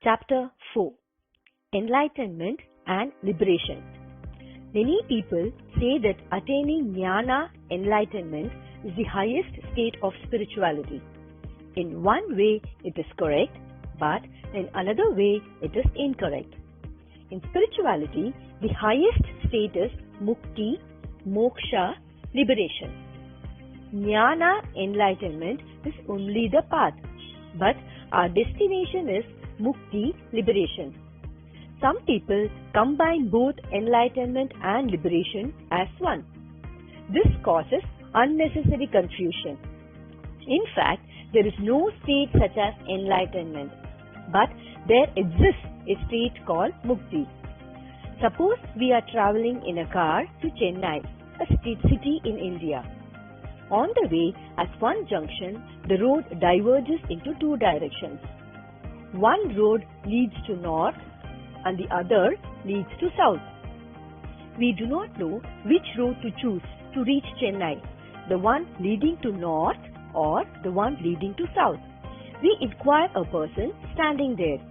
Chapter 4 Enlightenment and Liberation. Many people say that attaining jnana, enlightenment, is the highest state of spirituality. In one way it is correct, but in another way it is incorrect. In spirituality, the highest state is mukti, moksha, liberation. Jnana, enlightenment, is only the path, but our destination is mukti, liberation. Some people combine both enlightenment and liberation as one. This causes unnecessary confusion. In fact, there is no state such as enlightenment, but there exists a state called mukti. Suppose we are traveling in a car to Chennai, a city in India. On the way, at one junction, the road diverges into two directions. One road leads to north and the other leads to south. We do not know which road to choose to reach Chennai, the one leading to north or the one leading to south. We inquire a person standing there.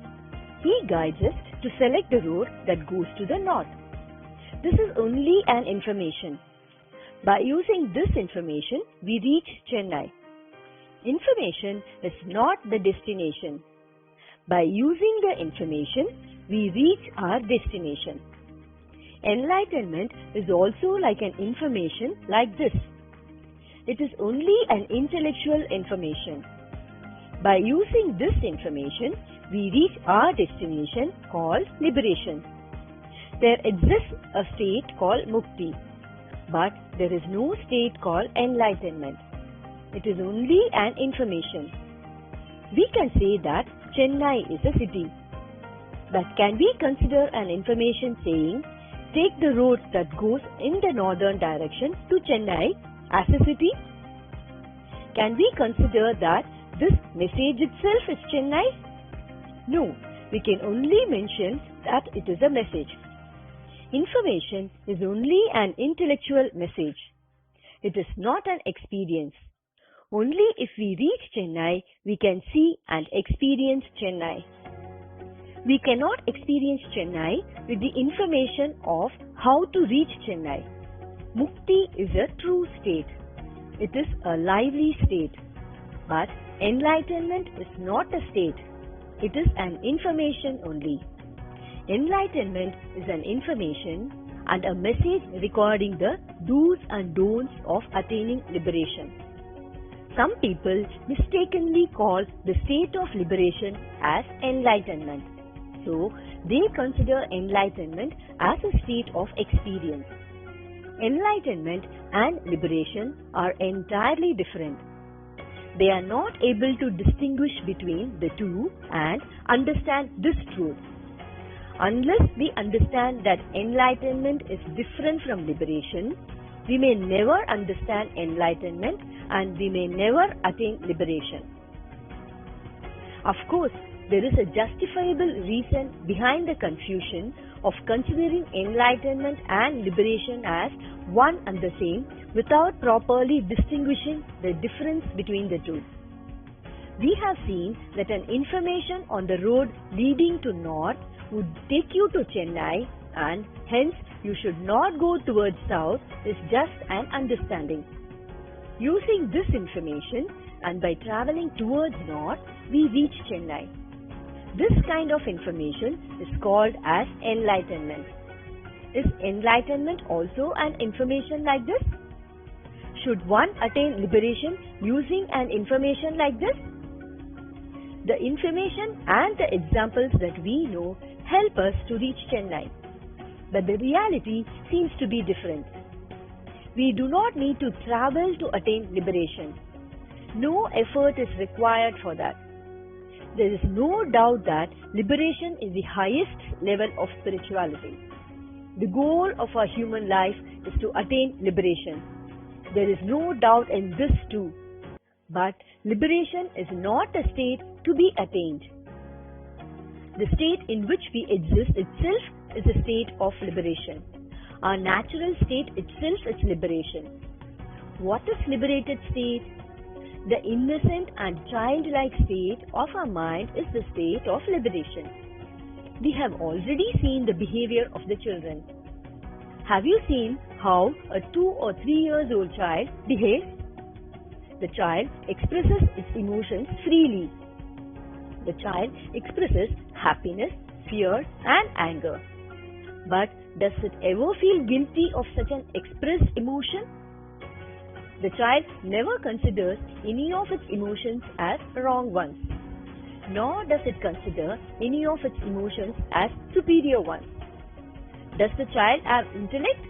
He guides us to select the road that goes to the north. This is only an information. By using this information, we reach Chennai. Information is not the destination. By using the information, we reach our destination. Enlightenment is also like an information like this. It is only an intellectual information. By using this information, we reach our destination called liberation. There exists a state called mukti, but there is no state called enlightenment. It is only an information. We can say that Chennai is a city. But can we consider an information saying, take the road that goes in the northern direction to Chennai as a city? Can we consider that this message itself is Chennai? No, we can only mention that it is a message. Information is only an intellectual message. It is not an experience. Only if we reach Chennai, we can see and experience Chennai. We cannot experience Chennai with the information of how to reach Chennai. Mukti is a true state. It is a lively state. But enlightenment is not a state. It is an information only. Enlightenment is an information and a message recording the do's and don'ts of attaining liberation. Some people mistakenly call the state of liberation as enlightenment. So, they consider enlightenment as a state of experience. Enlightenment and liberation are entirely different. They are not able to distinguish between the two and understand this truth. Unless we understand that enlightenment is different from liberation, we may never understand enlightenment and we may never attain liberation. Of course, there is a justifiable reason behind the confusion of considering enlightenment and liberation as one and the same without properly distinguishing the difference between the two. We have seen that an information on the road leading to north would take you to Chennai and hence you should not go towards south is just an understanding. Using this information and by traveling towards north, we reach Chennai. This kind of information is called as enlightenment. Is enlightenment also an information like this? Should one attain liberation using an information like this? The information and the examples that we know help us to reach Chennai. But the reality seems to be different. We do not need to travel to attain liberation. No effort is required for that. There is no doubt that liberation is the highest level of spirituality. The goal of our human life is to attain liberation. There is no doubt in this too. But liberation is not a state to be attained. The state in which we exist itself is a state of liberation. Our natural state itself is liberation. What is liberated state? The innocent and childlike state of our mind is the state of liberation. We have already seen the behavior of the children. Have you seen how a 2 or 3 years old child behaves? The child expresses its emotions freely. The child expresses happiness, fear, and anger. But does it ever feel guilty of such an expressed emotion? The child never considers any of its emotions as wrong ones, nor does it consider any of its emotions as superior ones. Does the child have intellect?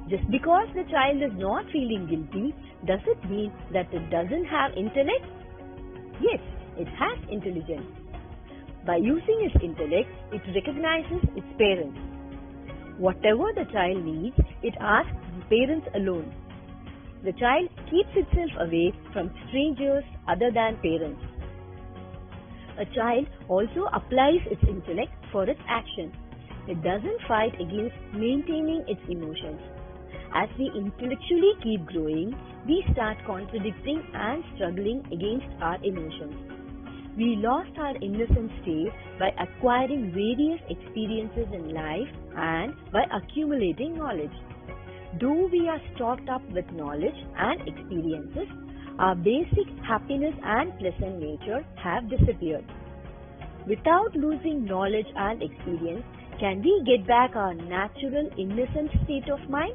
Just because the child is not feeling guilty, does it mean that it doesn't have intellect? Yes, it has intelligence. By using its intellect, it recognizes its parents. Whatever the child needs, it asks the parents alone. The child keeps itself away from strangers other than parents. A child also applies its intellect for its action. It doesn't fight against maintaining its emotions. As we intellectually keep growing, we start contradicting and struggling against our emotions. We lost our innocent state by acquiring various experiences in life and by accumulating knowledge. Though we are stocked up with knowledge and experiences, our basic happiness and pleasant nature have disappeared. Without losing knowledge and experience, can we get back our natural innocent state of mind?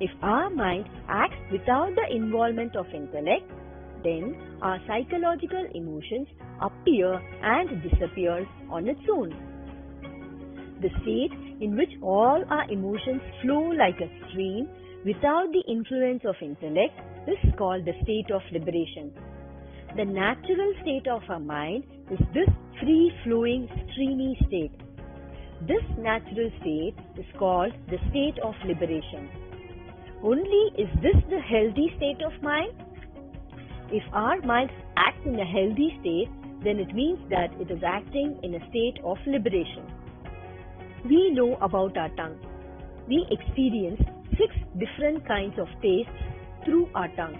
If our mind acts without the involvement of intellect, then our psychological emotions appear and disappear on its own. The state in which all our emotions flow like a stream without the influence of intellect is called the state of liberation. The natural state of our mind is this free-flowing, streamy state. This natural state is called the state of liberation. Only is this the healthy state of mind? If our mind acts in a healthy state, then it means that it is acting in a state of liberation. We know about our tongue. We experience 6 different kinds of tastes through our tongue.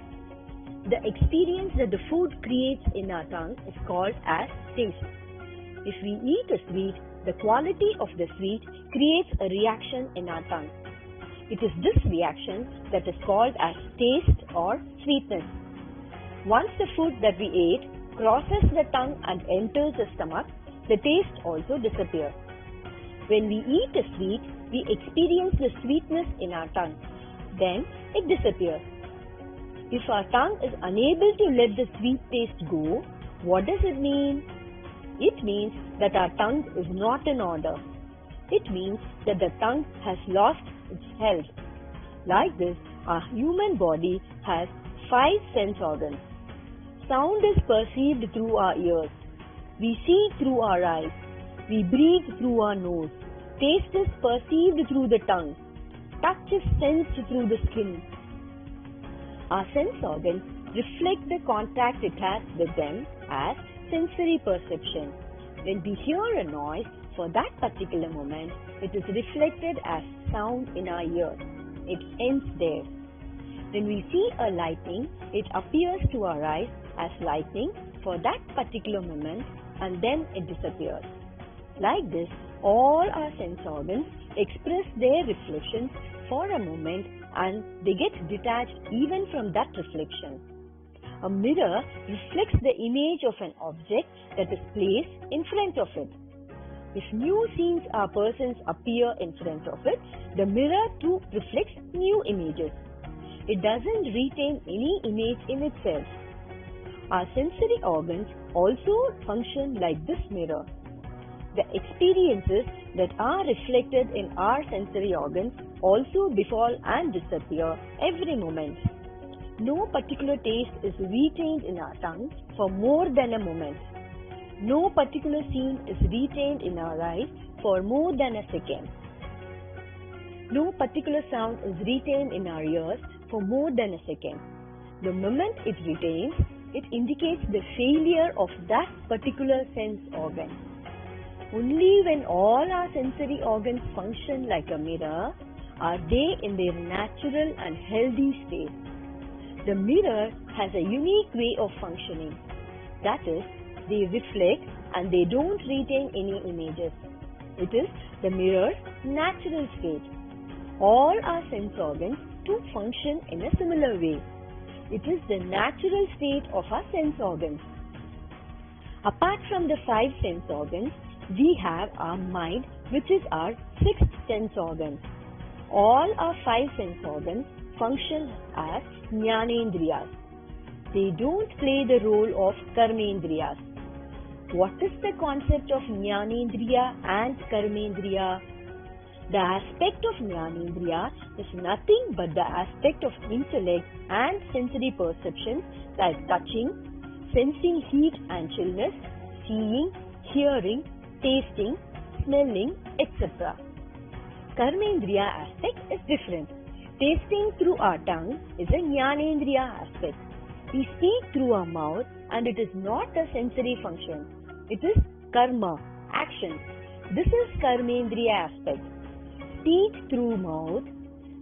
The experience that the food creates in our tongue is called as taste. If we eat a sweet, the quality of the sweet creates a reaction in our tongue. It is this reaction that is called as taste or sweetness. Once the food that we ate crosses the tongue and enters the stomach, the taste also disappears. When we eat a sweet, we experience the sweetness in our tongue. Then it disappears. If our tongue is unable to let the sweet taste go, what does it mean? It means that our tongue is not in order. It means that the tongue has lost its health. Like this, our human body has 5 sense organs. Sound is perceived through our ears. We see through our eyes. We breathe through our nose. Taste is perceived through the tongue. Touch is sensed through the skin. Our sense organs reflect the contact it has with them as sensory perception. When we hear a noise, for that particular moment, it is reflected as sound in our ears. It ends there. When we see a lightning, it appears to our eyes as lightning for that particular moment and then it disappears. Like this, all our sense organs express their reflections for a moment and they get detached even from that reflection. A mirror reflects the image of an object that is placed in front of it. If new scenes or persons appear in front of it, the mirror too reflects new images. It doesn't retain any image in itself. Our sensory organs also function like this mirror. The experiences that are reflected in our sensory organs also befall and disappear every moment. No particular taste is retained in our tongue for more than a moment. No particular scene is retained in our eyes for more than a second. No particular sound is retained in our ears for more than a second. The moment it retains, it indicates the failure of that particular sense organ. Only when all our sensory organs function like a mirror are they in their natural and healthy state. The mirror has a unique way of functioning. That is, they reflect and they don't retain any images. It is the mirror's natural state. All our sense organs do function in a similar way. It is the natural state of our sense organs. Apart from the 5 sense organs, we have our mind, which is our 6th sense organ. All our 5 sense organs function as jnanendriyas. They don't play the role of karmendriyas. What is the concept of jnanendriya and karmendriya? The aspect of jnanendriya is nothing but the aspect of intellect and sensory perceptions like touching, sensing heat and chillness, seeing, hearing, tasting, smelling, etc. Karmendriya aspect is different. Tasting through our tongue is a jnanendriya aspect. We speak through our mouth and it is not a sensory function. It is karma, action. This is karmendriya aspect. Speech through mouth,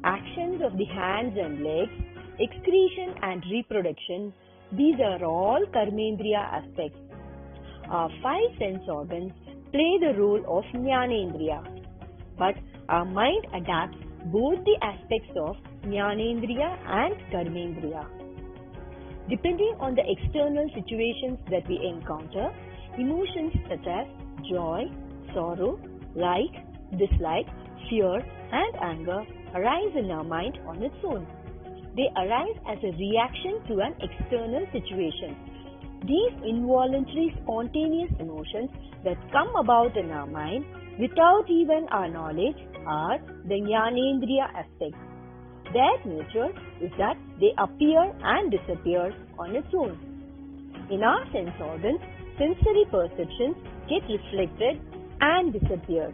actions of the hands and legs, excretion and reproduction, these are all karmendriya aspects. Our 5 sense organs play the role of jnanendriya, but our mind adapts both the aspects of jnanendriya and karmendriya. Depending on the external situations that we encounter, emotions such as joy, sorrow, like, dislike, fear and anger arise in our mind on its own. They arise as a reaction to an external situation. These involuntary spontaneous emotions that come about in our mind without even our knowledge are the jnanendriya aspects. Their nature is that they appear and disappear on its own. In our sense organs, sensory perceptions get reflected and disappear.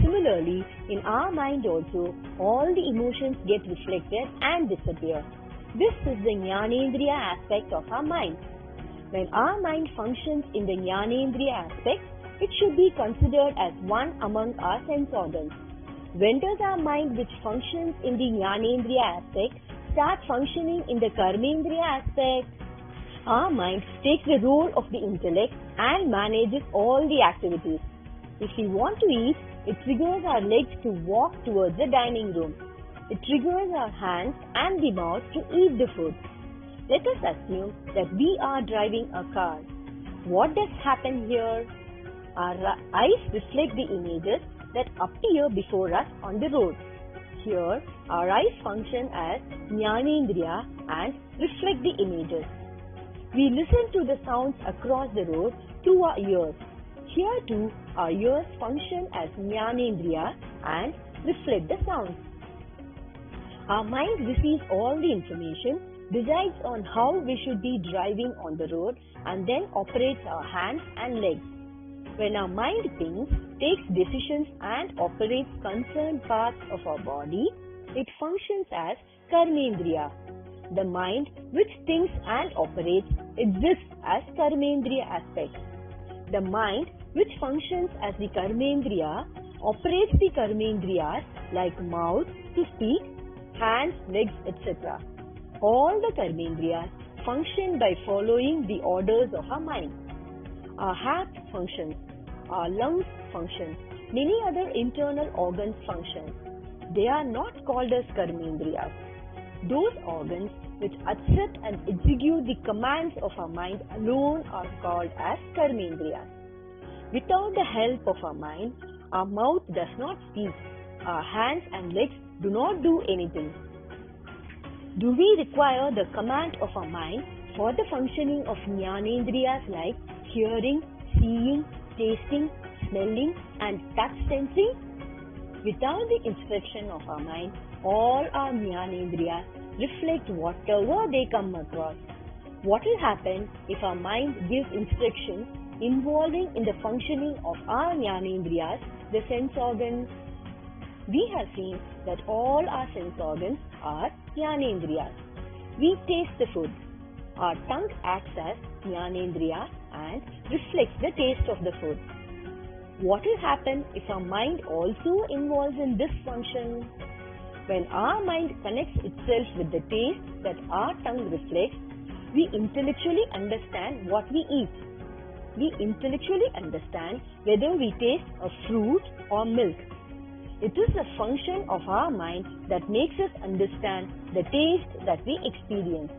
Similarly, in our mind also, all the emotions get reflected and disappear. This is the jnanendriya aspect of our mind. When our mind functions in the jnanendriya aspect, it should be considered as one among our sense organs. When does our mind, which functions in the jnanendriya aspect, start functioning in the karmendriya aspect? Our mind takes the role of the intellect and manages all the activities. If we want to eat, it triggers our legs to walk towards the dining room. It triggers our hands and the mouth to eat the food. Let us assume that we are driving a car. What does happen here? Our eyes reflect the images that appear before us on the road. Here, our eyes function as jnanendriya and reflect the images. We listen to the sounds across the road through our ears. Here too, our ears function as jnanendriya and reflect the sounds. Our mind receives all the information, decides on how we should be driving on the road, and then operates our hands and legs. When our mind thinks, takes decisions and operates concerned parts of our body, it functions as karmendriya. The mind which thinks and operates exists as karmendriya aspect. The mind which functions as the karmendriya operates the karmendriyas like mouth to speak, hands, legs, etc. All the karmendriyas function by following the orders of our mind. Our heart functions, our lungs function, many other internal organs function. They are not called as karmendriyas. Those organs which accept and execute the commands of our mind alone are called as karmendriyas. Without the help of our mind, our mouth does not speak, our hands and legs do not do anything. Do we require the command of our mind for the functioning of jnanendriyas like hearing, seeing, tasting, smelling and touch sensing? Without the instruction of our mind, all our jnanendriyas reflect whatever they come across. What will happen if our mind gives instructions involving in the functioning of our jnanendriyas, the sense organs? We have seen that all our sense organs are jnanendriyas. We taste the food. Our tongue acts as jnanendriya and reflects the taste of the food. What will happen if our mind also involves in this function? When our mind connects itself with the taste that our tongue reflects, we intellectually understand what we eat. We intellectually understand whether we taste a fruit or milk. It is the function of our mind that makes us understand the taste that we experience.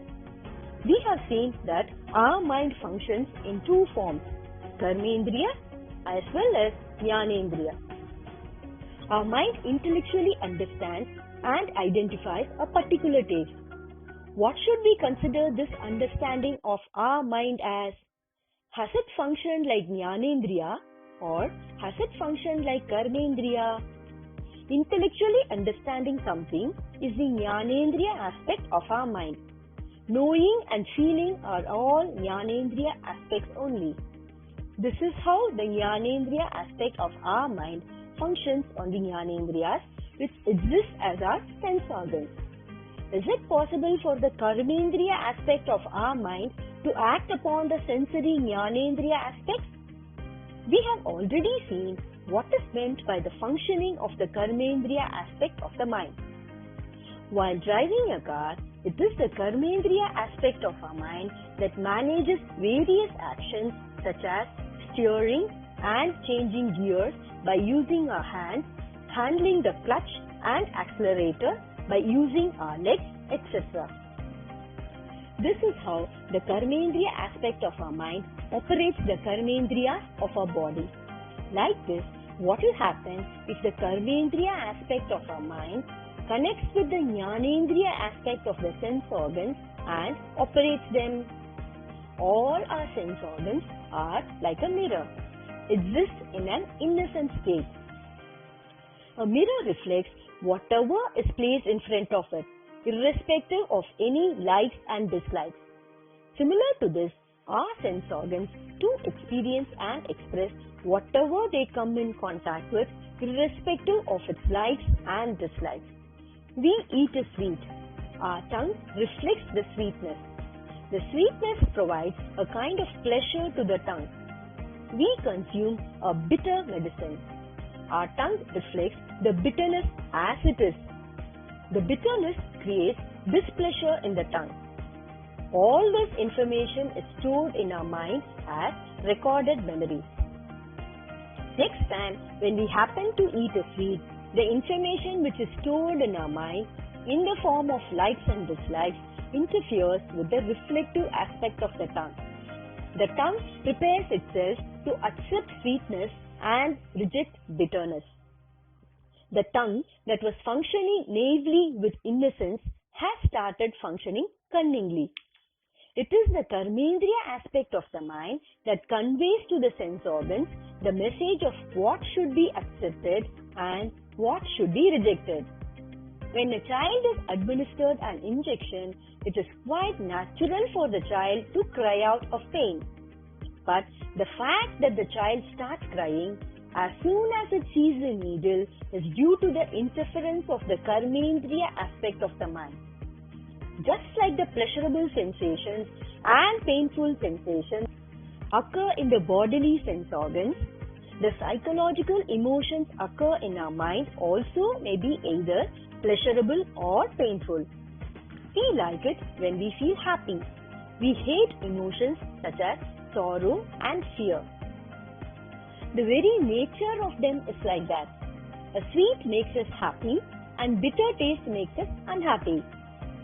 We have seen that our mind functions in two forms, Karmendriya as well as Jnanendriya. Our mind intellectually understands and identifies a particular taste. What should we consider this understanding of our mind as? Has it functioned like Jnanendriya or has it functioned like Karmendriya? Intellectually understanding something is the Jnanendriya aspect of our mind. Knowing and feeling are all Jnanendriya aspects only. This is how the Jnanendriya aspect of our mind functions on the Jnanendriyas, which exist as our sense organs. Is it possible for the Karmendriya aspect of our mind to act upon the sensory Jnanendriya aspects? We have already seen what is meant by the functioning of the Karmendriya aspect of the mind. While driving a car, it is the Karmendriya aspect of our mind that manages various actions such as steering and changing gears by using our hands, handling the clutch and accelerator by using our legs, etc. This is how the Karmendriya aspect of our mind operates the Karmendriyas of our body. Like this, what will happen if the Karmendriya aspect of our mind connects with the Jnanendriya aspect of the sense organs and operates them? All our sense organs are like a mirror, exist in an innocent state. A mirror reflects whatever is placed in front of it, irrespective of any likes and dislikes. Similar to this, our sense organs too experience and express whatever they come in contact with, irrespective of its likes and dislikes. We eat a sweet. Our tongue reflects the sweetness. The sweetness provides a kind of pleasure to the tongue. We consume a bitter medicine. Our tongue reflects the bitterness as it is. The bitterness creates displeasure in the tongue. All this information is stored in our mind as recorded memories. Next time when we happen to eat a sweet, the information which is stored in our mind in the form of likes and dislikes interferes with the reflective aspect of the tongue. The tongue prepares itself to accept sweetness and reject bitterness. The tongue that was functioning naively with innocence has started functioning cunningly. It is the Karmendriya aspect of the mind that conveys to the sense organs the message of what should be accepted and what should be rejected. When a child is administered an injection, it is quite natural for the child to cry out of pain. But the fact that the child starts crying as soon as it sees the needle is due to the interference of the Karmendriya aspect of the mind. Just like the pleasurable sensations and painful sensations occur in the bodily sense organs, the psychological emotions occur in our mind also may be either pleasurable or painful. We like it when we feel happy. We hate emotions such as sorrow and fear. The very nature of them is like that. A sweet makes us happy and bitter taste makes us unhappy.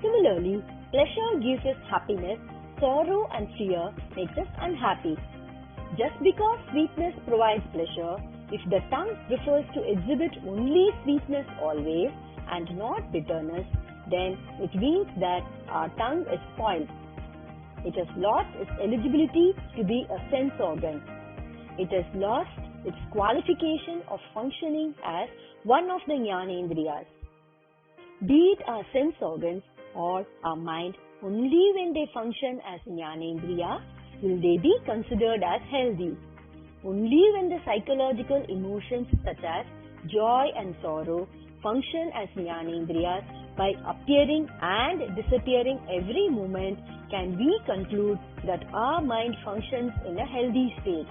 Similarly, pleasure gives us happiness, sorrow and fear makes us unhappy. Just because sweetness provides pleasure, if the tongue prefers to exhibit only sweetness always and not bitterness, then it means that our tongue is spoiled. It has lost its eligibility to be a sense organ. It has lost its qualification of functioning as one of the Jnanendriyas. Be it our sense organs or our mind, only when they function as Jnanendriya will they be considered as healthy. Only when the psychological emotions such as joy and sorrow function as Jnanendriyas by appearing and disappearing every moment can we conclude that our mind functions in a healthy state.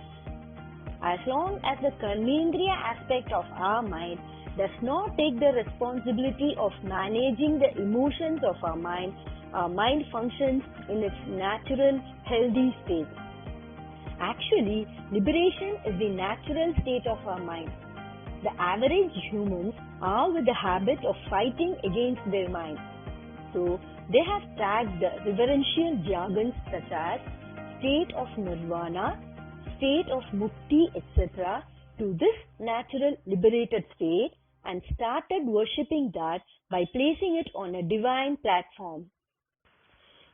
As long as the Karmendriya aspect of our mind does not take the responsibility of managing the emotions of our mind functions in its natural, healthy state. Actually, liberation is the natural state of our mind. The average humans are with the habit of fighting against their mind. So, they have tagged the reverential jargons such as state of nirvana, state of mukti, etc. to this natural liberated state and started worshipping that by placing it on a divine platform.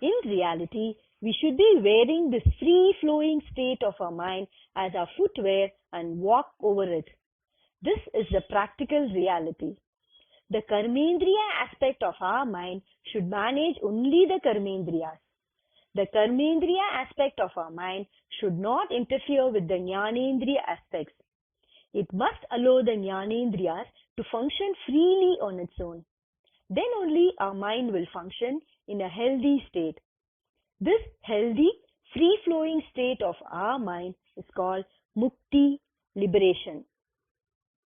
In reality, we should be wearing this free-flowing state of our mind as our footwear and walk over it. This is the practical reality. The karmendriya aspect of our mind should manage only the karmendriyas. The karmendriya aspect of our mind should not interfere with the jnanendriya aspects. It must allow the jnanendriyas to function freely on its own. Then only our mind will function in a healthy state. This healthy, free-flowing state of our mind is called mukti, liberation.